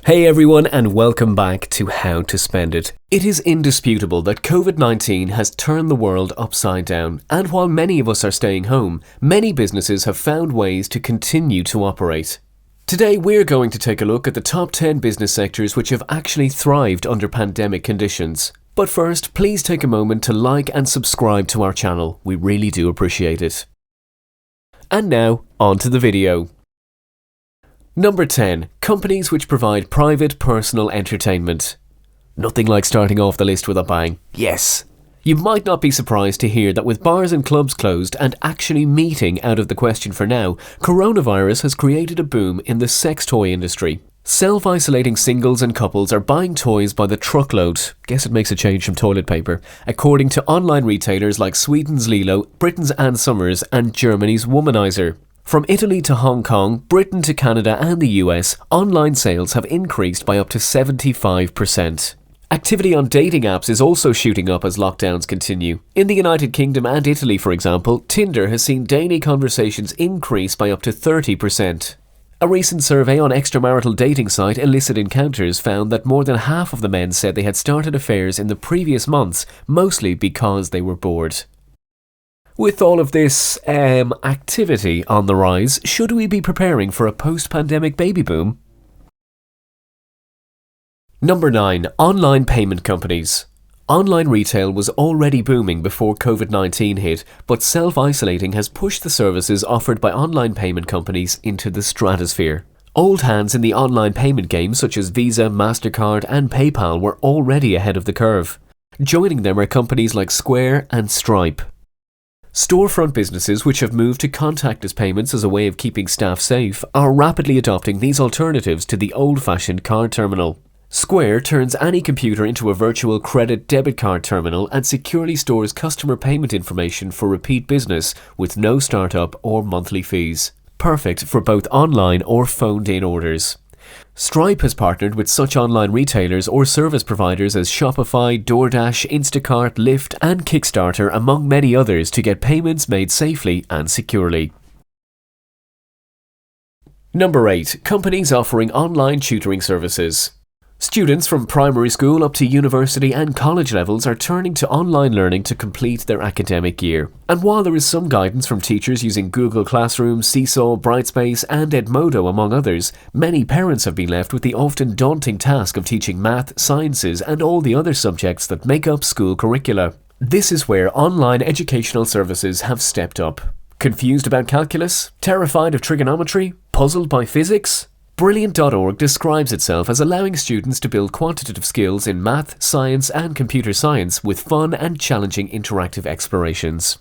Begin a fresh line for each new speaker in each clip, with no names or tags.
Hey everyone, and welcome back to How to Spend It. It is indisputable that COVID-19 has turned the world upside down, and while many of us are staying home, many businesses have found ways to continue to operate. Today we're going to take a look at the top 10 business sectors which have actually thrived under pandemic conditions. But first, please take a moment to like and subscribe to our channel. We really do appreciate it. And now, on to the video. Number 10. Companies which provide private personal entertainment. Nothing like starting off the list with a bang. Yes! You might not be surprised to hear that with bars and clubs closed and actually meeting out of the question for now, coronavirus has created a boom in the sex toy industry. Self-isolating singles and couples are buying toys by the truckload. Guess it makes a change from toilet paper. According to online retailers like Sweden's Lilo, Britain's Ann Summers and Germany's Womanizer. From Italy to Hong Kong, Britain to Canada and the US, online sales have increased by up to 75%. Activity on dating apps is also shooting up as lockdowns continue. In the United Kingdom and Italy, for example, Tinder has seen daily conversations increase by up to 30%. A recent survey on extramarital dating site Illicit Encounters found that more than half of the men said they had started affairs in the previous months, mostly because they were bored. With all of this activity on the rise, should we be preparing for a post-pandemic baby boom? Number 9. Online payment companies. Online retail was already booming before COVID-19 hit, but self-isolating has pushed the services offered by online payment companies into the stratosphere. Old hands in the online payment game such as Visa, MasterCard and PayPal were already ahead of the curve. Joining them are companies like Square and Stripe. Storefront businesses which have moved to contactless payments as a way of keeping staff safe are rapidly adopting these alternatives to the old-fashioned card terminal. Square turns any computer into a virtual credit debit card terminal and securely stores customer payment information for repeat business with no startup or monthly fees. Perfect for both online or phoned-in orders. Stripe has partnered with such online retailers or service providers as Shopify, DoorDash, Instacart, Lyft and Kickstarter, among many others, to get payments made safely and securely. Number 8. Companies offering online tutoring services. Students from primary school up to university and college levels are turning to online learning to complete their academic year. And while there is some guidance from teachers using Google Classroom, Seesaw, Brightspace and Edmodo among others, many parents have been left with the often daunting task of teaching math, sciences and all the other subjects that make up school curricula. This is where online educational services have stepped up. Confused about calculus? Terrified of trigonometry? Puzzled by physics? Brilliant.org describes itself as allowing students to build quantitative skills in math, science and computer science with fun and challenging interactive explorations.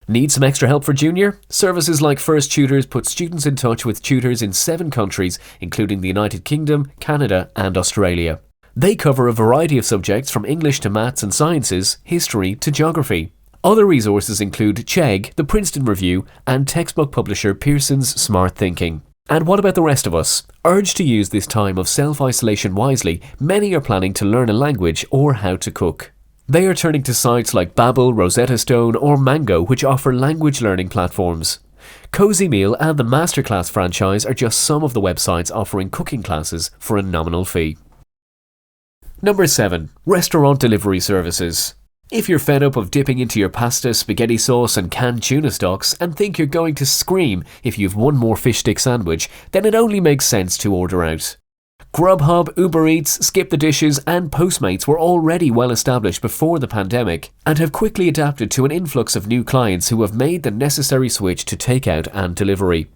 Need some extra help for junior? Services like First Tutors put students in touch with tutors in 7 countries, including the United Kingdom, Canada and Australia. They cover a variety of subjects from English to maths and sciences, history to geography. Other resources include Chegg, the Princeton Review and textbook publisher Pearson's Smart Thinking. And what about the rest of us? Urged to use this time of self-isolation wisely, many are planning to learn a language or how to cook. They are turning to sites like Babbel, Rosetta Stone or Mango, which offer language learning platforms. Cozy Meal and the Masterclass franchise are just some of the websites offering cooking classes for a nominal fee. Number 7. Restaurant delivery services. If you're fed up of dipping into your pasta, spaghetti sauce and canned tuna stocks and think you're going to scream if you've one more fish stick sandwich, then it only makes sense to order out. Grubhub, Uber Eats, Skip the Dishes and Postmates were already well established before the pandemic and have quickly adapted to an influx of new clients who have made the necessary switch to takeout and delivery.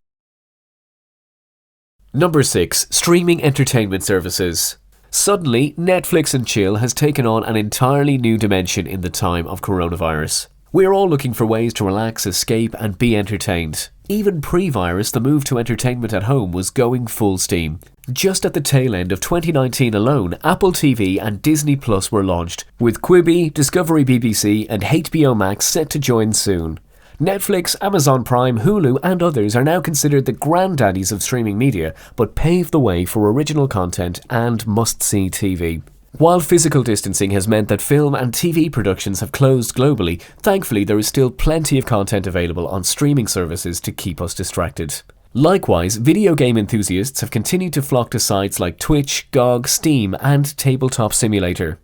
Number 6. Streaming entertainment services. Suddenly, Netflix and chill has taken on an entirely new dimension in the time of coronavirus. We're all looking for ways to relax, escape and be entertained. Even pre-virus, the move to entertainment at home was going full steam. Just at the tail end of 2019 alone, Apple TV and Disney Plus were launched, with Quibi, Discovery BBC and HBO Max set to join soon. Netflix, Amazon Prime, Hulu and others are now considered the granddaddies of streaming media, but pave the way for original content and must-see TV. While physical distancing has meant that film and TV productions have closed globally, thankfully there is still plenty of content available on streaming services to keep us distracted. Likewise, video game enthusiasts have continued to flock to sites like Twitch, GOG, Steam, and Tabletop Simulator.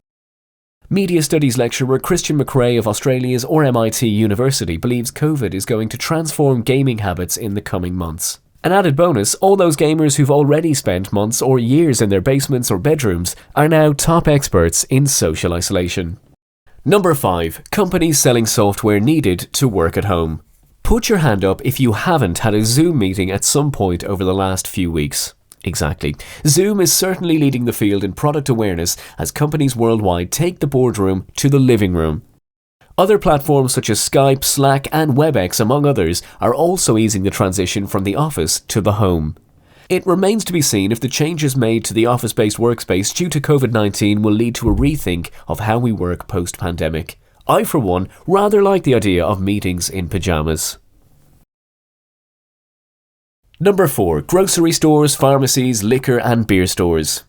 Media Studies lecturer Christian McRae of Australia's RMIT University believes COVID is going to transform gaming habits in the coming months. An added bonus, all those gamers who've already spent months or years in their basements or bedrooms are now top experts in social isolation. Number 5. Companies selling software needed to work at home. Put your hand up if you haven't had a Zoom meeting at some point over the last few weeks. Exactly. Zoom is certainly leading the field in product awareness as companies worldwide take the boardroom to the living room. Other platforms such as Skype, Slack, and WebEx, among others, are also easing the transition from the office to the home. It remains to be seen if the changes made to the office-based workspace due to COVID-19 will lead to a rethink of how we work post-pandemic. I, for one, rather like the idea of meetings in pyjamas. Number 4. Grocery stores, pharmacies, liquor and beer stores.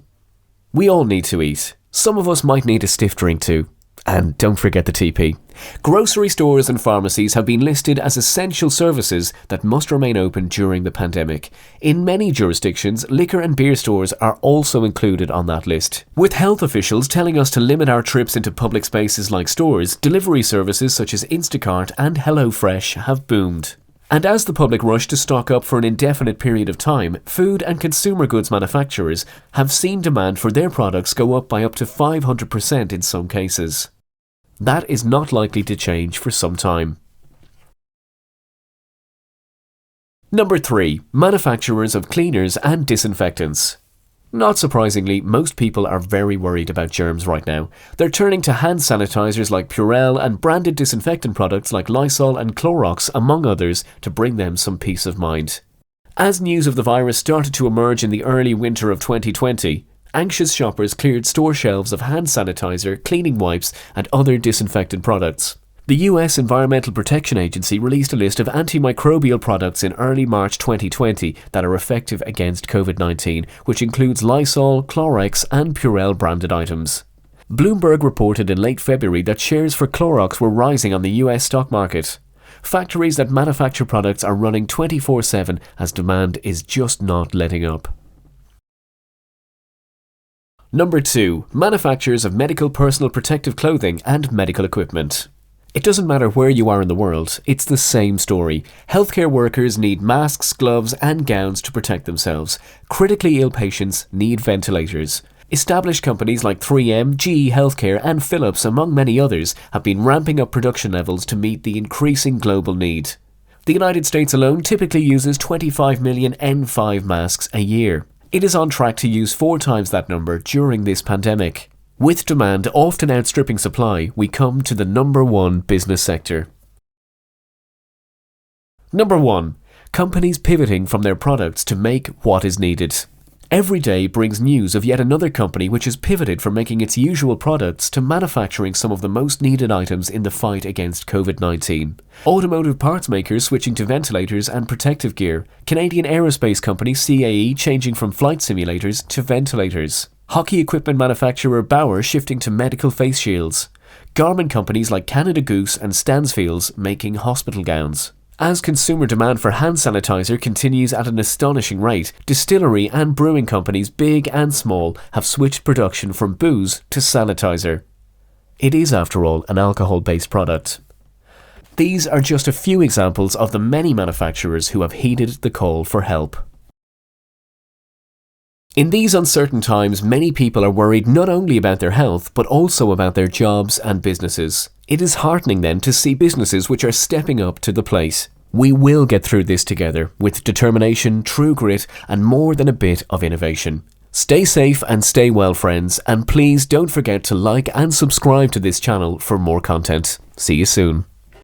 We all need to eat. Some of us might need a stiff drink too. And don't forget the TP. Grocery stores and pharmacies have been listed as essential services that must remain open during the pandemic. In many jurisdictions, liquor and beer stores are also included on that list. With health officials telling us to limit our trips into public spaces like stores, delivery services such as Instacart and HelloFresh have boomed. And as the public rush to stock up for an indefinite period of time, food and consumer goods manufacturers have seen demand for their products go up by up to 500% in some cases. That is not likely to change for some time. Number 3. Manufacturers of cleaners and disinfectants. Not surprisingly, most people are very worried about germs right now. They're turning to hand sanitizers like Purell and branded disinfectant products like Lysol and Clorox, among others, to bring them some peace of mind. As news of the virus started to emerge in the early winter of 2020, anxious shoppers cleared store shelves of hand sanitizer, cleaning wipes, and other disinfectant products. The US Environmental Protection Agency released a list of antimicrobial products in early March 2020 that are effective against COVID-19, which includes Lysol, Clorox, and Purell branded items. Bloomberg reported in late February that shares for Clorox were rising on the US stock market. Factories that manufacture products are running 24/7 as demand is just not letting up. Number 2. Manufacturers of medical personal protective clothing and medical equipment. It doesn't matter where you are in the world, it's the same story. Healthcare workers need masks, gloves and gowns to protect themselves. Critically ill patients need ventilators. Established companies like 3M, GE Healthcare and Philips, among many others, have been ramping up production levels to meet the increasing global need. The United States alone typically uses 25 million N5 masks a year. It is on track to use 4 times that number during this pandemic. With demand often outstripping supply, we come to the number 1 business sector. Number 1. Companies pivoting from their products to make what is needed. Every day brings news of yet another company which has pivoted from making its usual products to manufacturing some of the most needed items in the fight against COVID-19. Automotive parts makers switching to ventilators and protective gear. Canadian aerospace company CAE changing from flight simulators to ventilators. Hockey equipment manufacturer Bauer shifting to medical face shields. Garment companies like Canada Goose and Stansfields making hospital gowns. As consumer demand for hand sanitizer continues at an astonishing rate, distillery and brewing companies big and small have switched production from booze to sanitizer. It is, after all, an alcohol-based product. These are just a few examples of the many manufacturers who have heeded the call for help. In these uncertain times, many people are worried not only about their health, but also about their jobs and businesses. It is heartening then to see businesses which are stepping up to the plate. We will get through this together with determination, true grit, and more than a bit of innovation. Stay safe and stay well, friends, and please don't forget to like and subscribe to this channel for more content. See you soon.